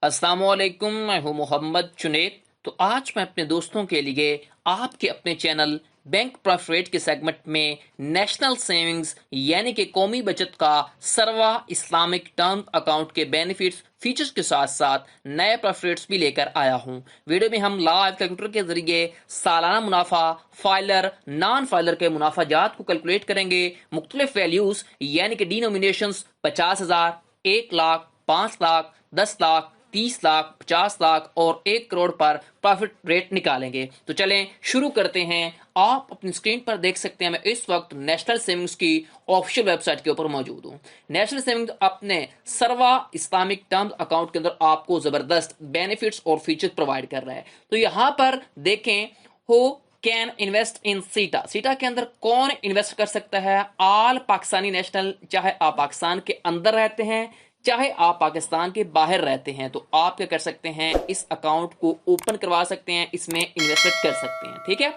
अस्सलाम वालेकुम, मैं हूं मोहम्मद जुनैद। तो आज मैं अपने दोस्तों के लिए आपके अपने चैनल बैंक प्रॉफिट रेट के सेगमेंट में नेशनल सेविंग्स यानी कि कौमी बचत का सरवा इस्लामिक टर्म अकाउंट के बेनिफिट्स फीचर्स के साथ साथ नए प्रॉफिट रेट्स भी लेकर आया हूं। वीडियो में हम लाइव कैलकुलेटर के जरिए सालाना मुनाफा, फाइलर, नॉन फाइलर के मुनाफा जात को कैलकुलेट करेंगे। मुख्तलिफ वैल्यूज यानी कि डिनोमिनेशंस 50,000, 1 लाख, 5 लाख, 10 लाख, 30 लाख, 50 लाख और 1 करोड़ पर प्रॉफिट रेट निकालेंगे। तो चलें शुरू करते हैं। आप अपनी स्क्रीन पर देख सकते हैं मैं इस वक्त नेशनल सेविंग्स की ऑफिशियल वेबसाइट के ऊपर मौजूद हूं। नेशनल सेविंग्स अपने सरवा इस्लामिक टर्म अकाउंट के अंदर आपको जबरदस्त बेनिफिट्स और फीचर्स प्रोवाइड कर रहा है। तो यहां पर देखें, हो कैन इन्वेस्ट इन सीटा। सीटा के अंदर कौन इन्वेस्ट कर सकता है? आल पाकिस्तानी नेशनल, चाहे आप पाकिस्तान के अंदर रहते हैं चाहे आप पाकिस्तान के बाहर रहते हैं, तो आप क्या कर सकते हैं, इस अकाउंट को ओपन करवा सकते हैं, इसमें इन्वेस्टमेंट कर सकते हैं। ठीक है,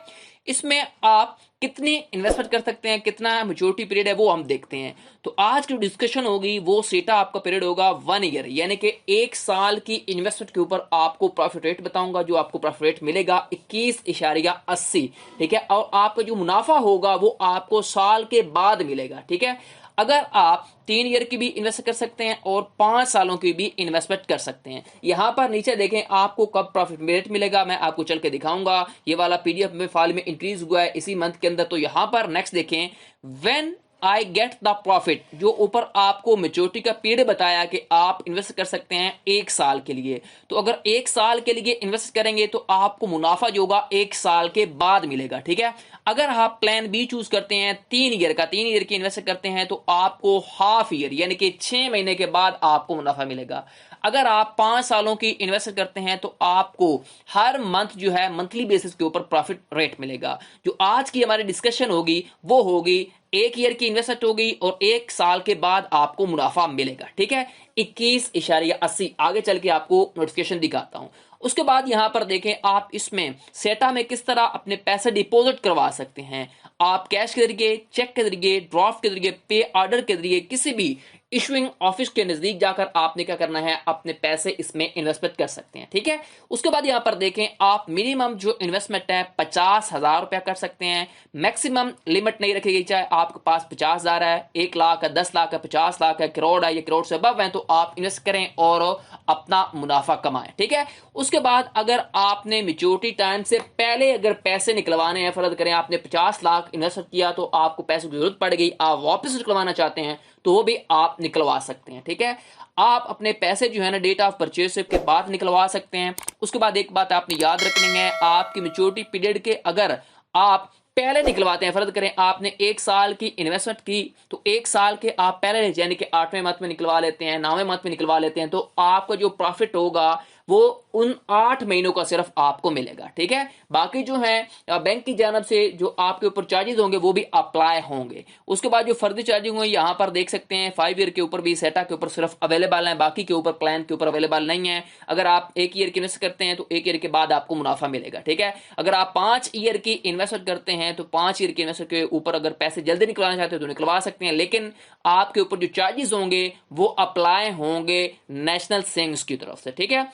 इसमें आप कितनी इन्वेस्टमेंट कर सकते हैं, कितना मैच्योरिटी पीरियड है वो हम देखते हैं। तो आज की डिस्कशन होगी वो सेटा आपका पीरियड होगा 1 ईयर यानी कि 1 साल की इन्वेस्टमेंट के ऊपर आपको प्रॉफिट रेट बताऊंगा। जो आपको प्रॉफिट रेट मिलेगा 21.80। ठीक है, और आपका जो मुनाफा होगा वो आपको साल के बाद मिलेगा। ठीक है, अगर आप 3 ईयर की भी इन्वेस्ट कर सकते हैं और 5 सालों की भी इन्वेस्टमेंट कर सकते हैं। यहां पर नीचे देखें आपको कब प्रॉफिट रेट मिलेगा, मैं आपको चल के दिखाऊंगा। ये वाला पीडीएफ में फाइल में इंक्रीज हुआ है इसी मंथ के अंदर। तो यहां पर नेक्स्ट देखें, when I get the profit, जो ऊपर आपको मेच्योरिटी का पीरियड बताया कि आप इन्वेस्ट कर सकते हैं 1 साल के लिए। तो अगर 1 साल के लिए इन्वेस्ट करेंगे तो आपको मुनाफा जो होगा 1 साल के बाद मिलेगा। ठीक है, अगर आप प्लान बी चूज करते हैं 3 ईयर का, 3 ईयर की इन्वेस्ट करते हैं तो आपको हाफ ईयर यानी कि 6 महीने के बाद आपको मुनाफा मिलेगा। अगर आप 5 सालों की इन्वेस्ट करते हैं तो आपको हर मंथ जो है मंथली बेसिस के ऊपर प्रॉफिट रेट मिलेगा। जो आज की हमारी डिस्कशन होगी वो होगी 1 ईयर की इन्वेस्टमेंट होगी और 1 साल के बाद आपको मुनाफा मिलेगा। ठीक है, 21.80। आगे चल के आपको नोटिफिकेशन दिखाता हूं। उसके बाद यहां पर देखें, आप इसमें सेटा में किस तरह अपने पैसे डिपॉजिट करवा सकते हैं। आप कैश के जरिए, चेक के जरिए, ड्राफ्ट के जरिए, पे ऑर्डर के जरिए, किसी भी इशुइंग ऑफिस के नजदीक जाकर आपने क्या करना है, अपने पैसे इसमें इन्वेस्टमेंट कर सकते हैं। ठीक है, उसके बाद यहां पर देखें, आप मिनिमम जो इन्वेस्टमेंट है 50,000 रुपया कर सकते हैं। मैक्सिमम लिमिट नहीं रखी गई, चाहे आपके पास 50,000 है, 1 लाख है, 10 लाख है, 50 लाख है, करोड़ है, ये करोड़ से अबव है, तो आप इन्वेस्ट करें और अपना मुनाफा कमाएं। ठीक है, उसके बाद अगर आपने मेच्योरिटी टाइम से पहले अगर पैसे निकलवाने हैं, फर्ज करें आपने 50 लाख इन्वेस्ट किया तो आपको पैसे की जरूरत पड़ गई, आप वापस निकलवाना चाहते हैं तो वो भी आप निकलवा सकते हैं। ठीक है, आप अपने पैसे जो है ना डेट ऑफ परचेज के बाद निकलवा सकते हैं। उसके बाद एक बात आपने याद रखनी है, आपकी मेच्योरिटी पीरियड के अगर आप पहले निकलवाते हैं, फर्ज करें आपने 1 साल की इन्वेस्टमेंट की तो 1 साल के आप पहले यानी कि 8वें मंथ में निकलवा लेते हैं, 9वें मंथ में निकलवा लेते हैं, तो आपका जो प्रॉफिट होगा वो उन 8 महीनों का सिर्फ आपको मिलेगा। ठीक है, बाकी जो है बैंक की जानब से जो आपके ऊपर चार्जेस होंगे वो भी अप्लाई होंगे। उसके बाद जो फर्जी चार्जिंग हुई यहां पर देख सकते हैं, 5 ईयर के ऊपर भी सेटा के ऊपर सिर्फ अवेलेबल है, बाकी के ऊपर प्लान के ऊपर अवेलेबल नहीं है। अगर आप 1 ईयर की इन्वेस्ट करते हैं तो 1 ईयर के बाद आपको मुनाफा मिलेगा। ठीक है, अगर आप 5 ईयर की इन्वेस्टमेंट करते हैं तो 5 ईयर की इन्वेस्टमेंट के ऊपर अगर पैसे जल्दी निकलवाना चाहते हैं तो निकलवा सकते हैं, लेकिन आपके ऊपर जो चार्जेस होंगे वो अप्लाई होंगे नेशनल सेविंग्स की तरफ से। ठीक है,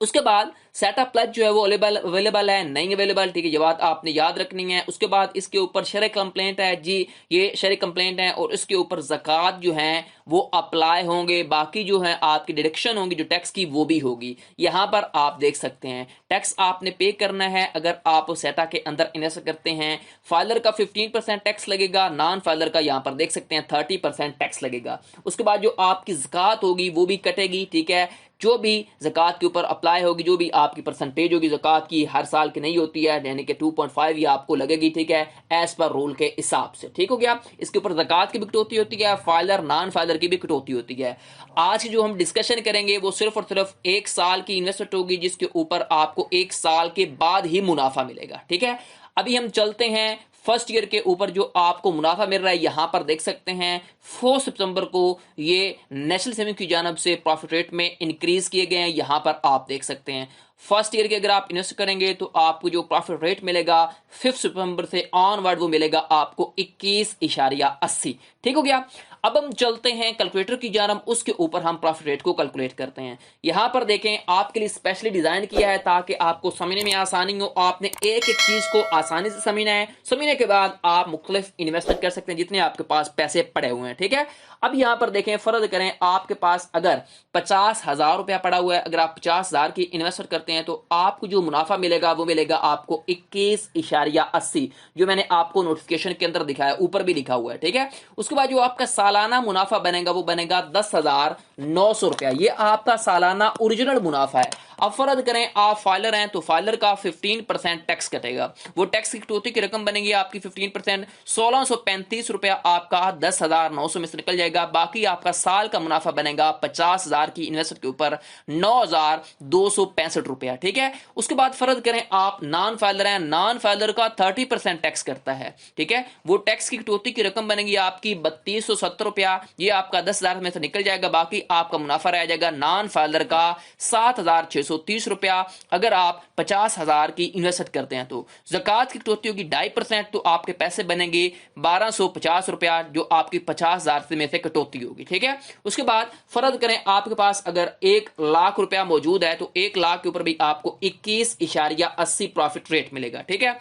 उसके बाद सेटअप प्लस जो है वो अवेलेबल है, नहीं अवेलेबल। ठीक है, ये बात आपने याद रखनी है। उसके बाद इसके ऊपर शरह कंप्लेंट है जी, ये शरह कंप्लेंट है और इसके ऊपर ज़कात जो है वो अप्लाई होंगे। बाकी जो है आपकी डिडक्शन होंगी जो टैक्स की वो भी होगी। यहां पर आप देख सकते हैं टैक्स आपने पे करना है अगर आप सेटा के अंदर इन्वेस्ट करते हैं। फाइलर का 15% टैक्स लगेगा, नॉन फाइलर का यहां पर देख सकते हैं 30% टैक्स लगेगा। उसके बाद जो आपकी ज़कात होगी वो भी कटेगी। ठीक है, जो भी ज़कात के ऊपर अप्लाई होगी, जो भी आपकी परसेंटेज होगी ज़कात की, हर साल की नहीं होती है, यानी कि 2.5 ये आपको लगेगी। ठीक है, एज पर रूल के हिसाब से। ठीक हो गया, इसके ऊपर ज़कात की भी कटौती होती है, फाइलर नॉन फाइलर की भी कटौती होती है। आज की जो हम डिस्कशन करेंगे वो सिर्फ और सिर्फ 1 साल की इन्वेस्टमेंट होगी जिसके ऊपर आपको 1 साल के बाद ही मुनाफा मिलेगा। ठीक है, अभी हम चलते हैं फर्स्ट ईयर के ऊपर जो आपको मुनाफा मिल रहा है। यहां पर देख सकते हैं 4 सितंबर को ये नेशनल सेविंग की जानब से प्रॉफिट रेट में इंक्रीज किए गए हैं। यहां पर आप देख सकते हैं फर्स्ट ईयर के अगर आप इन्वेस्ट करेंगे तो आपको जो प्रॉफिट रेट मिलेगा 5 सितंबर से ऑनवर्ड वो मिलेगा आपको 21.80। ठीक हो गया, अब हम चलते हैं कैलकुलेटर की जानब, उसके ऊपर हम प्रॉफिट रेट को कैलकुलेट करते हैं। यहां पर देखें, आपके लिए स्पेशली डिजाइन किया है ताकि आपको समझने में आसानी हो। आपने एक एक चीज को आसानी से समझना है, समझने के बाद आप मुख्तलिफ इन्वेस्टमेंट कर सकते हैं जितने आपके पास पैसे पड़े हुए हैं। ठीक है, अब यहां पर देखें, फर्ज करें आपके पास अगर 50,000 रुपया पड़ा हुआ है, अगर आप 50,000 की इन्वेस्टमेंट करते हैं तो आपको जो मुनाफा मिलेगा वो मिलेगा आपको 21.80, जो मैंने आपको नोटिफिकेशन के अंदर दिखाया, ऊपर भी लिखा हुआ है। ठीक है, उसके बाद जो आपका सालाना मुनाफा बनेगा वो बनेगा 10,900 रुपया। ये आपका सालाना ओरिजिनल मुनाफा है। अब फर्ज करें आप फाइलर हैं तो फाइलर का 15% टैक्स कटेगा। वो टैक्स की कटौती की रकम बनेगी आपकी 15%, 1635 रुपया आपका 10,900 में से निकल जाएगा। बाकी आपका साल का मुनाफा बनेगा 50,000 की इन्वेस्टमेंट के ऊपर 9,265 रुपया। ठीक है, उसके बाद फर्ज करें आप नॉन फाइलर हैं, नॉन फाइलर का 30% टैक्स करता है। ठीक है, वो टैक्स की कटौती की रकम बनेगी आपकी 3270 रुपया। ये आपका 10,000 में से निकल जाएगा, बाकी आपका मुनाफा रह जाएगा नॉन फाइलर का 7,630 रुपया। अगर आप 50,000 की इन्वेस्ट करते हैं तो ज़कात की कटौती होगी 2.5%, तो आपके पैसे बनेंगे 1,250 रुपया, जो आपकी 50,000 में से कटौती होगी। ठीक है, उसके बाद फर्ज करें आपके पास अगर 1,00,000 रुपया मौजूद है तो 1,00,000 के ऊपर भी आपको 21.80 प्रॉफिट रेट मिलेगा। ठीक है,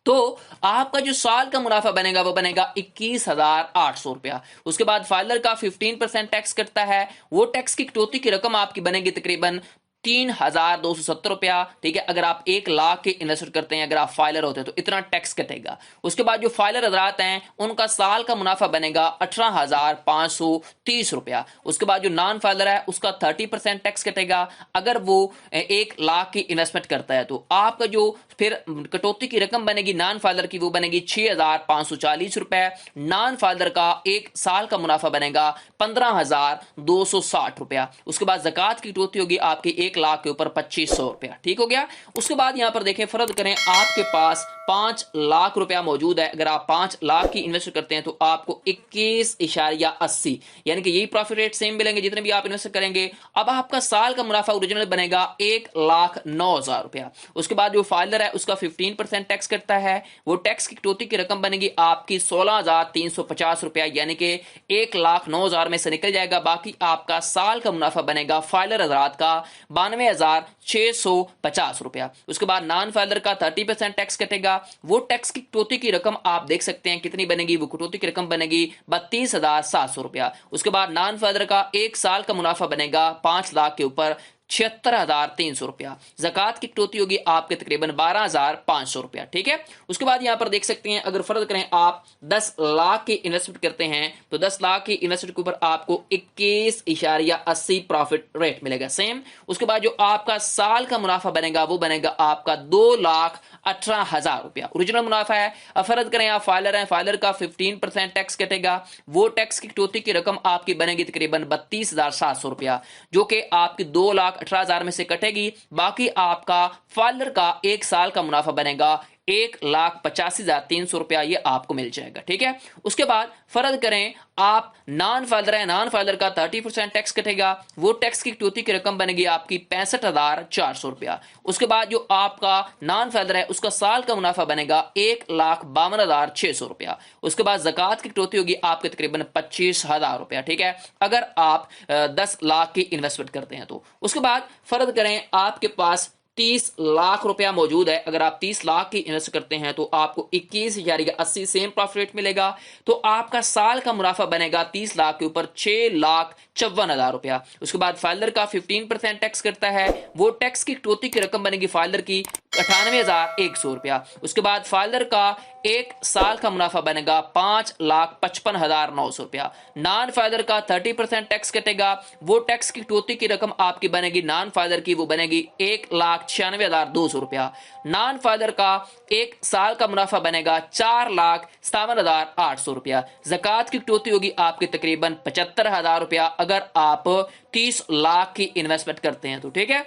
तो आपका जो साल का मुनाफा बनेगा वो बनेगा 21,800 रुपया। उसके बाद फाइलर का 15% टैक्स कटता है, वो टैक्स की कटौती की रकम आपकी बनेगी तकरीबन 3,270 रुपया। ठीक है, अगर आप 1,00,000 के इन्वेस्ट करते हैं, अगर आप फाइलर होते हैं तो इतना टैक्स कटेगा। उसके बाद जो फाइलर हजरात हैं उनका साल का मुनाफा बनेगा 18,530 रुपया। उसके बाद जो नॉन फाइलर है उसका 30% टैक्स कटेगा। अगर वो 1,00,000 की इन्वेस्टमेंट करता है तो आपका जो फिर कटौती की रकम बनेगी नॉन फाइलर की, वो बनेगी 6,540 रुपए। नॉन फाइलर का एक साल का मुनाफा बनेगा 15,260 रुपया। उसके बाद ज़कात की कटौती होगी आपकी 1,00,000 के ऊपर 2,500 रुपया। ठीक हो गया। उसके बाद यहां पर देखें, फर्ज करें आपके पास 5,00,000 रुपया मौजूद है, अगर आप 5,00,000 की इन्वेस्ट करते हैं तो आपको 21.80 यानी कि यही प्रॉफिट रेट सेम मिलेंगे जितने भी आप इन्वेस्ट करेंगे। अब आपका साल का मुनाफा ओरिजिनल बनेगा 1,09,000 रुपया। उसके बाद जो फाइलर है उसका 15% टैक्स करता है, वो टैक्स की कटौती की रकम बनेगी आपकी 16,350 रुपया, यानी कि 1,09,000 में से निकल जाएगा। बाकी आपका साल का मुनाफा बनेगा फाइलर हजरात का 92,650 रुपया। उसके बाद नॉन फाइलर का 30% टैक्स कटेगा, वो टैक्स की कटौती की रकम आप देख सकते हैं कितनी बनेगी, वो कटौती की रकम बनेगी 32,700 रुपया। उसके बाद नॉन फाइलर का एक साल का मुनाफा बनेगा 5,00,000 के ऊपर 76,300 रुपया। ज़कात की कटौती होगी आपके तकरीबन 12,500 रुपया। ठीक है, उसके बाद यहां पर देख सकते हैं अगर फर्ज करें आप 10,00,000 की इन्वेस्टमेंट करते हैं तो 10,00,000 की इन्वेस्टमेंट के ऊपर आपको 21.80 प्रॉफिट रेट मिलेगा सेम। उसके बाद जो आपका साल का मुनाफा बनेगा वो बनेगा आपका 2,18,000 रुपया, ओरिजिनल मुनाफा है। अब फर्ज करें आप फाइलर हैं, फाइलर का 15% टैक्स कटेगा, वो टैक्स की कटौती की रकम आपकी बनेगी तकरीबन 32,700 रुपया, जो कि आपकी 2,18,000 में से कटेगी। बाकी आपका फाइलर का एक साल का मुनाफा बनेगा 1,85,300 रुपया, ये आपको मिल जाएगा। ठीक है, उसके बाद फर्ज करें आप नॉन फाइलर है, नॉन फाइलर का 30% टैक्स कटेगा, वो टैक्स की कटौती की रकम बनेगी आपकी 65,400 रुपया। उसके बाद जो आपका नॉन फाइलर है उसका साल का मुनाफा बनेगा 1,52,600 रुपया। उसके बाद ज़कात की कटौती होगी आपके तकरीबन 25,000 रुपया। ठीक है, अगर आप 10,00,000 की इन्वेस्टमेंट करते हैं तो। उसके बाद फर्ज करें आपके पास 30,00,000 रुपया मौजूद है, अगर आप 30,00,000 की इन्वेस्ट करते हैं तो आपको 21.80 सेम प्रॉफिट रेट मिलेगा। तो आपका साल का मुनाफा बनेगा 30,00,000 के ऊपर 6,54,000 रुपया। उसके बाद फाइलर का 15% टैक्स करता है, वो टैक्स की कटौती की रकम बनेगी फाइलर की 98,100 रुपया। उसके बाद फाइलर का एक साल का मुनाफा बनेगा 5,55,900 रुपया। नॉन फाइलर का 30% टैक्स कटेगा, वो टैक्स की कटौती की रकम आपकी बनेगी नॉन फाइलर की, वो बनेगी 1,96,200 रुपया। नॉन फाइलर का एक साल का मुनाफा बनेगा 4,57,800 रुपया। ज़कात की कटौती होगी आपकी तकरीबन 75,000 रुपया, अगर आप 30,00,000 की इन्वेस्टमेंट करते हैं तो। ठीक है,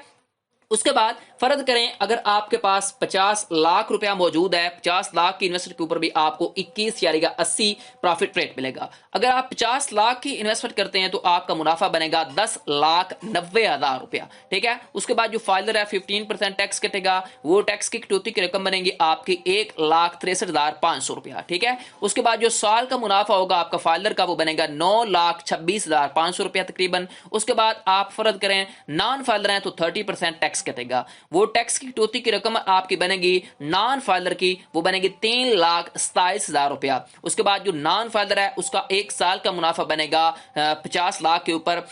उसके बाद फर्ज करें अगर आपके पास 50 लाख रुपया मौजूद है, 50 लाख की इन्वेस्टमेंट के ऊपर भी आपको 21 यानी 80 प्रॉफिट रेट मिलेगा। अगर आप 50 लाख की इन्वेस्टमेंट करते हैं तो आपका मुनाफा बनेगा 10,90,000 रुपया। ठीक है, उसके बाद जो फाइलर है 15% टैक्स कटेगा, वो टैक्स की कटौती की रकम बनेगी आपकी 1,63,500 रुपया। ठीक है, उसके बाद जो साल का मुनाफा होगा आपका फाइलर का वो बनेगा 9,26,500 रुपया तकरीबन। उसके बाद आप फर्ज करें नॉन फाइलर हैं तो 30% टैक्स कटेगा, वो टैक्स की कटौती की रकम आपकी बनेगी नॉन फाइलर की, वो बनेगी 3,27,000 रुपया। उसके बाद जो नॉन फाइलर है उसका एक साल का मुनाफा बनेगा 50 लाख के ऊपर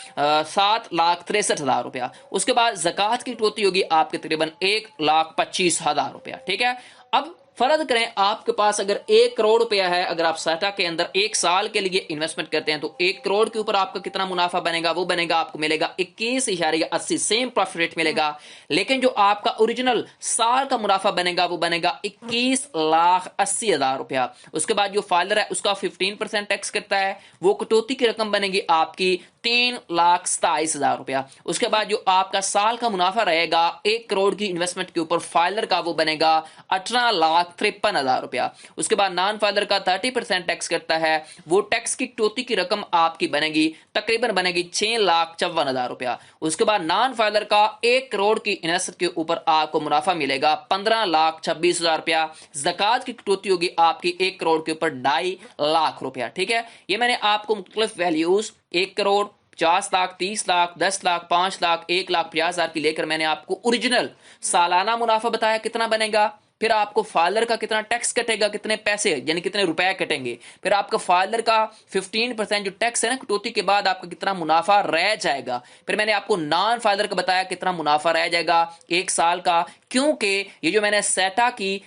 7,63,000 रुपया। उसके बाद ज़कात की कटौती होगी आपके तकरीबन 1,25,000 रुपया। ठीक है, अब फर्ज करें आपके पास अगर 1 करोड़ रुपया है, अगर आप साटा के अंदर 1 साल के लिए इन्वेस्टमेंट करते हैं तो 1 करोड़ के ऊपर आपका कितना मुनाफा बनेगा, वो बनेगा आपको मिलेगा 21.80 सेम प्रॉफिट रेट मिलेगा। लेकिन जो आपका ओरिजिनल साल का मुनाफा बनेगा वो बनेगा 21,80,000 रुपया। उसके बाद जो फाइलर है उसका 15% टैक्स करता है, वो कटौती की रकम बनेगी आपकी 3,27,000 रुपया। उसके बाद जो आपका साल का मुनाफा रहेगा 1 करोड़ की इन्वेस्टमेंट के ऊपर फाइलर का वो बनेगा 18,53,000 रुपया। उसके बाद नॉन फाइलर का 30% टैक्स करता है, वो टैक्स की कटौती की रकम आपकी बनेगी तकरीबन बनेगी 6,54,000 रुपया। उसके बाद नॉन फाइलर का 1 करोड़ की इन्वेस्टमेंट के ऊपर आपको मुनाफा मिलेगा 15,26,000 रुपया। ज़कात की कटौती होगी आपकी 1 करोड़ के ऊपर 2.5 लाख रुपया। ठीक है, ये मैंने आपको मुख्तलिफ वैल्यूज 1 करोड़, 50 लाख, 30 लाख, 10 लाख, 5 लाख, 1,50,000 की लेकर मैंने आपको ओरिजिनल सालाना मुनाफा बताया कितना बनेगा, फिर आपको फाइलर का कितना टैक्स कटेगा, कितने पैसे यानी कितने रुपए कटेंगे, फिर आपका फाइलर का 15% जो टैक्स है ना कटौती के बाद आपका कितना मुनाफा रह जाएगा, फिर मैंने आपको नॉन फाइलर का बताया कितना मुनाफा रह जाएगा 1 साल का। क्योंकि ये जो मैंने सेटा की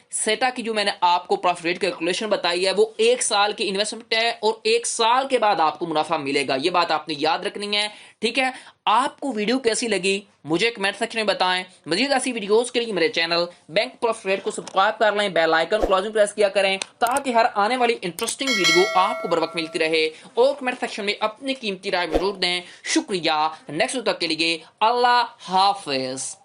जो मैंने आपको प्रॉफिट रेट कैलकुलेशन बताई है वो 1 साल की इन्वेस्टमेंट है और 1 साल के बाद आपको मुनाफा मिलेगा, ये बात आपने याद रखनी है। ठीक है, आपको वीडियो कैसी लगी मुझे कमेंट सेक्शन में बताएं। मजीद ऐसी वीडियोस के लिए मेरे चैनल बैंक प्रॉफिट रेट को सब्सक्राइब कर लें, बेल आइकन क्लोजिंग प्रेस किया करें ताकि हर आने वाली इंटरेस्टिंग वीडियो आपको बर वक्त मिलती रहे, और कमेंट सेक्शन में अपनी कीमती राय जरूर दें। शुक्रिया, नेक्स्ट तक के लिए अल्लाह हाफिज।